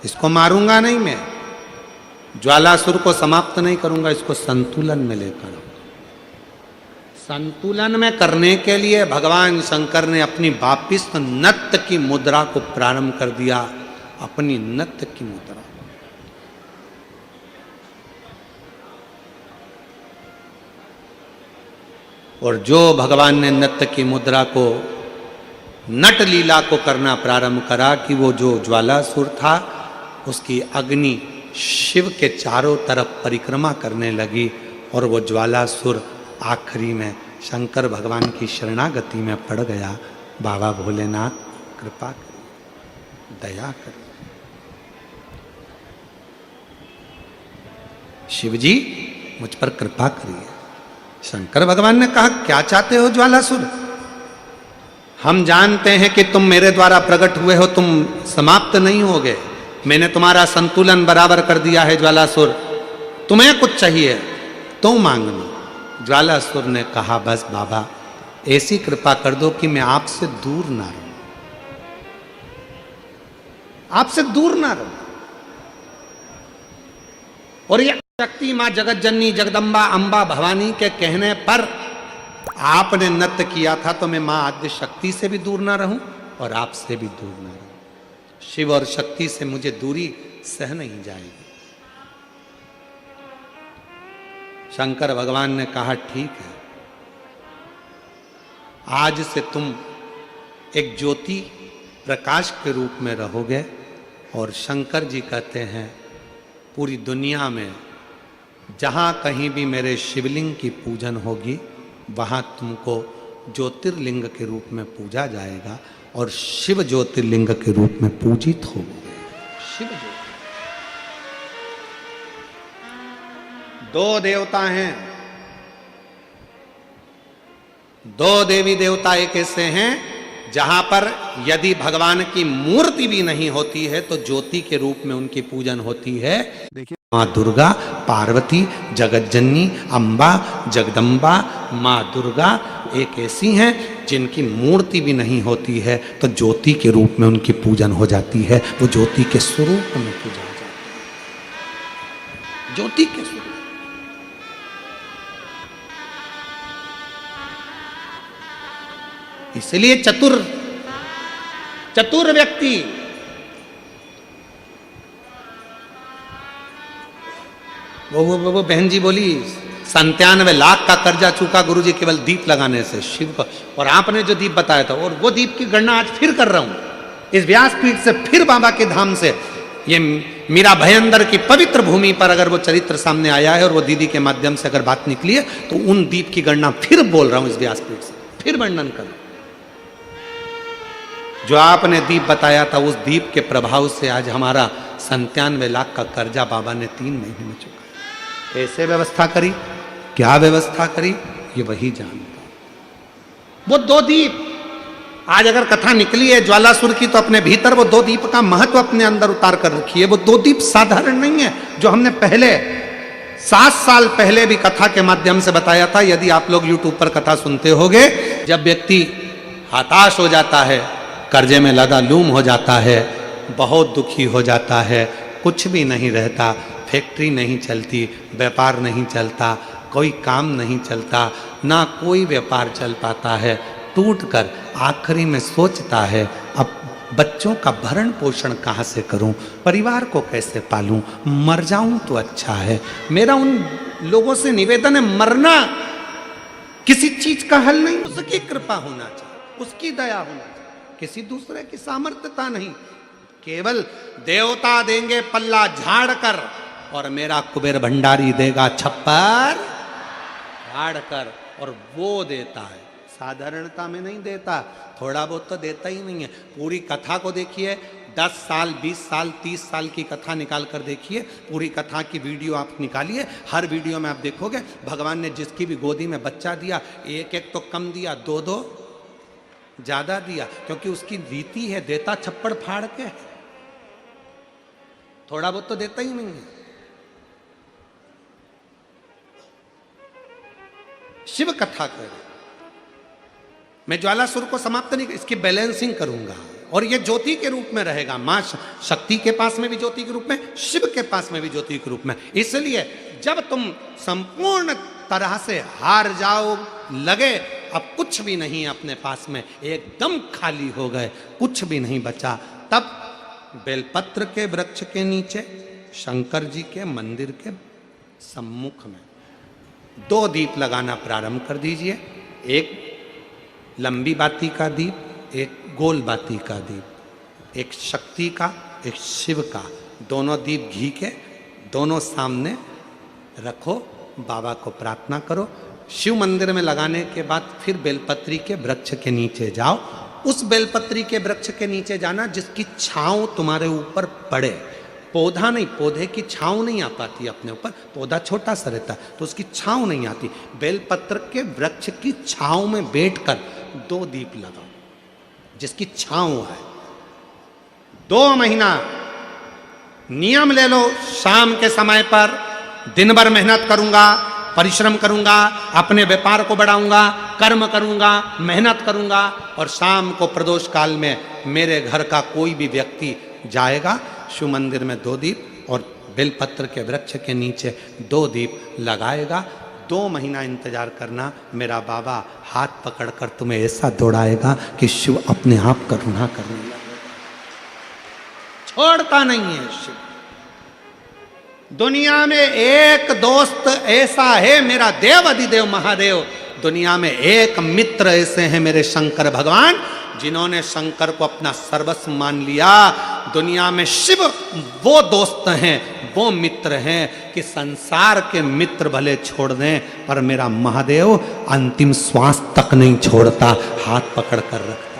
इसको मारूंगा नहीं मैं, ज्वालासुर को समाप्त नहीं करूंगा, इसको संतुलन में लेकर आऊंगा। संतुलन में करने के लिए भगवान शंकर ने अपनी वापिस नत्थ की मुद्रा को प्रारंभ कर दिया, अपनी नत्थ की मुद्रा। और जो भगवान ने नत्थ की मुद्रा को, नट लीला को करना प्रारंभ करा कि वो जो ज्वालासुर था उसकी अग्नि शिव के चारों तरफ परिक्रमा करने लगी और वो ज्वालासुर आखिरी में शंकर भगवान की शरणागति में पड़ गया। बाबा भोलेनाथ कृपा करिए, दया करिए। शिव जी मुझ पर कृपा करिए। शंकर भगवान ने कहा, क्या चाहते हो ज्वालासुर? हम जानते हैं कि तुम मेरे द्वारा प्रकट हुए हो, तुम समाप्त नहीं होगे। मैंने तुम्हारा संतुलन बराबर कर दिया है ज्वालासुर, तुम्हें कुछ चाहिए तो मांगना। ज्वालासुर ने कहा, बस बाबा ऐसी कृपा कर दो कि मैं आपसे दूर ना रहूं, आपसे दूर ना रहूं। और ये शक्ति मां जगत जननी जगदम्बा अंबा भवानी के कहने पर आपने नृत्य किया था, तो मैं मां आद्य शक्ति से भी दूर ना रहूं और आपसे भी दूर ना रहूं। शिव और शक्ति से मुझे दूरी सह नहीं जाएगी। शंकर भगवान ने कहा, ठीक है, आज से तुम एक ज्योति प्रकाश के रूप में रहोगे। और शंकर जी कहते हैं, पूरी दुनिया में जहां कहीं भी मेरे शिवलिंग की पूजन होगी वहां तुमको ज्योतिर्लिंग के रूप में पूजा जाएगा और शिव ज्योतिर्लिंग के रूप में पूजित होगे। शिव ज्योति, दो देवता हैं, दो देवी देवता एक ऐसे हैं जहां पर यदि भगवान की मूर्ति भी नहीं होती है तो ज्योति के रूप में उनकी पूजन होती है। देखिए, माँ दुर्गा, पार्वती, जगतजननी, अम्बा, जगदम्बा, माँ दुर्गा एक ऐसी हैं जिनकी मूर्ति भी नहीं होती है तो ज्योति के रूप में उनकी पूजन हो जाती है। वो ज्योति के स्वरूप में पूजा हो जाती है, ज्योति के स्वरूप। इसलिए चतुर व्यक्ति वो बहन जी बोली 97 लाख का कर्जा चूका गुरुजी केवल दीप लगाने से शिव का। और आपने जो दीप बताया था, और वो दीप की गणना आज फिर कर रहा हूं इस व्यासपीठ से, फिर बाबा के धाम से। ये मीरा भयंदर की पवित्र भूमि पर अगर वो चरित्र सामने आया है और वो दीदी के माध्यम से अगर बात निकली है तो उन दीप की गणना फिर बोल रहा हूं इस व्यासपीठ से, फिर वर्णन कर। जो आपने दीप बताया था उस दीप के प्रभाव से आज हमारा 97 लाख का कर्जा बाबा ने 3 महीने में चुका। कैसे व्यवस्था करी, क्या व्यवस्था करी, ये वही जानता। वो 2 दीप आज अगर कथा निकली है ज्वालासुर की तो अपने भीतर वो 2 दीप का महत्व अपने अंदर उतार कर रखी है। वो 2 दीप साधारण नहीं है जो हमने पहले 7 साल पहले भी कथा के माध्यम से बताया था। यदि आप लोग यूट्यूब पर कथा सुनते होगे, जब व्यक्ति हताश हो जाता है, कर्जे में लदालूम हो जाता है, बहुत दुखी हो जाता है, कुछ भी नहीं रहता, फैक्ट्री नहीं चलती, व्यापार नहीं चलता, कोई काम नहीं चलता, ना कोई व्यापार चल पाता है, टूटकर आखिरी में सोचता है अब बच्चों का भरण पोषण कहाँ से करूं, परिवार को कैसे पालूं, मर जाऊं तो अच्छा है। मेरा उन लोगों से निवेदन है, मरना किसी चीज का हल नहीं, उसकी कृपा होना चाहिए, उसकी दया होना चाहिए, किसी दूसरे की सामर्थ्यता नहीं। केवल देवता देंगे पल्ला झाड़ कर और मेरा कुबेर भंडारी देगा छप्पर झाड़ कर, और वो देता है, साधारणता में नहीं देता, थोड़ा बहुत तो देता ही नहीं है। पूरी कथा को देखिए, 10 साल 20 साल 30 साल की कथा निकाल कर देखिए, पूरी कथा की वीडियो आप निकालिए, हर वीडियो में आप देखोगे भगवान ने जिसकी भी गोदी में बच्चा दिया, एक एक तो कम दिया, 2 ज्यादा दिया, क्योंकि उसकी रीति है, देता छप्पड़ फाड़ के, थोड़ा बहुत तो देता ही नहीं है। शिव कथा करें, मैं ज्वालासुर को समाप्त नहीं, इसकी बैलेंसिंग करूंगा और ये ज्योति के रूप में रहेगा। माँ शक्ति के पास में भी ज्योति के रूप में, शिव के पास में भी ज्योति के रूप में। इसलिए जब तुम संपूर्ण तरह से हार जाओ, लगे अब कुछ भी नहीं अपने पास में, एकदम खाली हो गए, कुछ भी नहीं बचा, तब बेलपत्र के वृक्ष के नीचे शंकर जी के मंदिर के सम्मुख में 2 दीप लगाना प्रारंभ कर दीजिए। एक लंबी बाती का दीप, एक गोल बाती का दीप, एक शक्ति का, एक शिव का। दोनों दीप घी के दोनों सामने रखो, बाबा को प्रार्थना करो। शिव मंदिर में लगाने के बाद फिर बेलपत्री के वृक्ष के नीचे जाओ। उस बेलपत्री के वृक्ष के नीचे जाना जिसकी छांव तुम्हारे ऊपर पड़े। पौधा नहीं, पौधे की छांव नहीं आ पाती अपने ऊपर, पौधा छोटा सा रहता तो उसकी छांव नहीं आती। बेलपत्र के वृक्ष की छांव में बैठकर 2 दीप लगाओ जिसकी छांव है। 2 महीना नियम ले लो, शाम के समय पर दिन भर मेहनत करूंगा, परिश्रम करूंगा, अपने व्यापार को बढ़ाऊंगा, कर्म करूंगा, मेहनत करूंगा, और शाम को प्रदोष काल में मेरे घर का कोई भी व्यक्ति जाएगा, शिव मंदिर में 2 दीप और बेलपत्र के वृक्ष के नीचे 2 दीप लगाएगा। 2 महीना इंतजार करना, मेरा बाबा हाथ पकड़कर तुम्हें ऐसा दौड़ाएगा कि शिव अपने आप करुणा करने लगेगा। छोड़ता नहीं है शिव। दुनिया में एक दोस्त ऐसा है मेरा देव अधिदेव महादेव, दुनिया में एक मित्र ऐसे हैं मेरे शंकर भगवान जिन्होंने शंकर को अपना सर्वस्व मान लिया। दुनिया में शिव वो दोस्त हैं, वो मित्र हैं कि संसार के मित्र भले छोड़ दें पर मेरा महादेव अंतिम श्वास तक नहीं छोड़ता, हाथ पकड़ कर रखता।